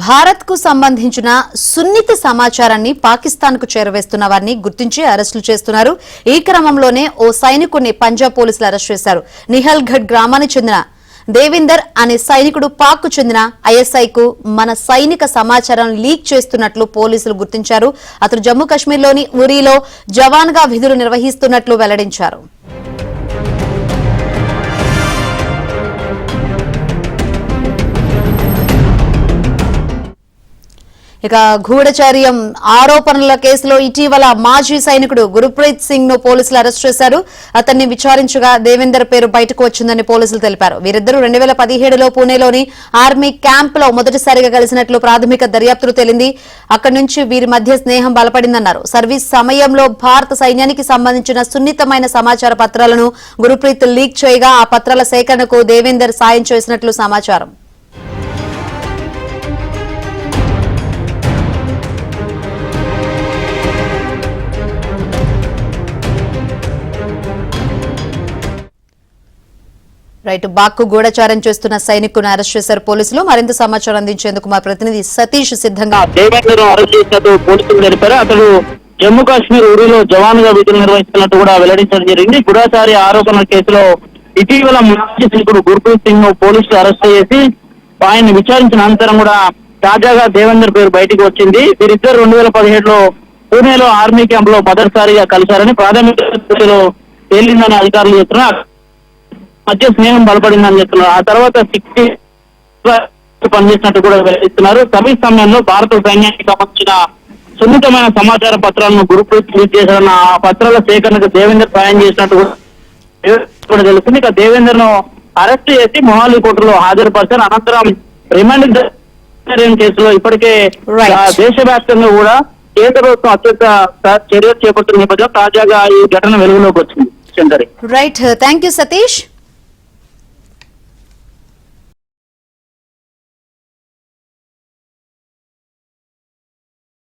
భారత్ కు సంబంధించిన సున్నిత సమాచారాన్ని పాకిస్తాన్ కు చేరవేస్తున్న వారిని గుర్తించి అరెస్టులు చేస్తున్నారు. ఈ క్రమంలోనే ఓ సైనికుడిని పంజాబ్ పోలీసులు అరెస్ట్ చేశారు. నిహల్గఢ్ గ్రామానికి చెందిన దేవిందర్ అనే సైనికుడు పాక్ కు చెందిన ఐఎస్ఐకు మన సైనిక సమాచారం లీక్ చేస్తున్నట్లు పోలీసులు గుర్తించారు. అతను జమ్మూ కశ్మీర్లోని ఉరీలో జవాన్ గా విధులు నిర్వహిస్తున్నట్లు వెల్లడించారు. ఇక గూఢచర్యం ఆరోపణల కేసులో ఇటీవల మాజీ సైనికుడు గురుప్రీత్ సింగ్ ను పోలీసులు అరెస్ట్ చేశారు. అతన్ని విచారించగా దేవేందర్ పేరు బయటకు వచ్చిందని పోలీసులు తెలిపారు. వీరిద్దరూ 2017లో పూణేలోని ఆర్మీ క్యాంప్ లో మొదటిసారిగా కలిసినట్లు ప్రాథమిక దర్యాప్తులు తేలింది. అక్కడి నుంచి వీరి మధ్య స్నేహం బలపడిందన్నారు. సర్వీస్ సమయంలో భారత సైన్యానికి సంబంధించిన సున్నితమైన సమాచార పత్రాలను గురుప్రీత్ లీక్ చేయగా ఆ పత్రాల సేకరణకు దేవేందర్ సాయం చేసినట్లు సమాచారం. రైట్, బాక్కు గూఢచారం చేస్తున్న సైనికులను అరెస్ట్ చేశారు పోలీసులు. మరింత సమాచారం అందించేందుకు మా ప్రతినిధి సతీష్ సిద్ధంగా. అరెస్ట్ చేసినట్టు పోలీసులు తెలిపారు. అతడు జమ్మూ కాశ్మీర్ ఉరిలో జవాన్ గా విధులు నిర్వహిస్తున్నట్టు కూడా వెల్లడించడం జరిగింది. గూఢచారి ఆరోపణల కేసులో ఇటీవల మాజీ సైనికుడు గుర్ప్రీత్ సింగ్ ను పోలీసులు అరెస్ట్ చేసి ఆయన్ని విచారించిన అనంతరం కూడా తాజాగా దేవేందర్ పేరు బయటకు వచ్చింది. వీరిద్దరు 2017లో పూణేలో ఆర్మీ క్యాంప్ లో మొదటిసారిగా కలిశారని ప్రాథమిక దశలో తేలిందని అధికారులు చెప్తున్నారు. మధ్య స్నేహం బలపడిందని చెప్తున్నారు. ఆ తర్వాత 60 పనిచేసినట్టు కూడా వెల్లడిస్తున్నారు. సర్వీస్ సమయంలో భారత సైన్యానికి సంబంధించిన సున్నితమైన సమాచార పత్రాలను గురుప్రీత్ లీక్ చేశారన్న ఆ పత్రాల సేకరణకు దేవేందర్ సాయం చేసినట్టు కూడా తెలుస్తుంది. ఇక దేవేందర్ ను అరెస్ట్ చేసి మొహాలి కోర్టులో హాజరుపరిచారు. అనంతరం రిమాండ్ కేసులో ఇప్పటికే దేశవ్యాప్తంగా కూడా కేంద్ర ప్రభుత్వం అత్యంత చర్యలు చేపడుతున్న నేపథ్యంలో తాజాగా ఈ ఘటన వెలుగులోకి వచ్చింది. Right, thank you Satish.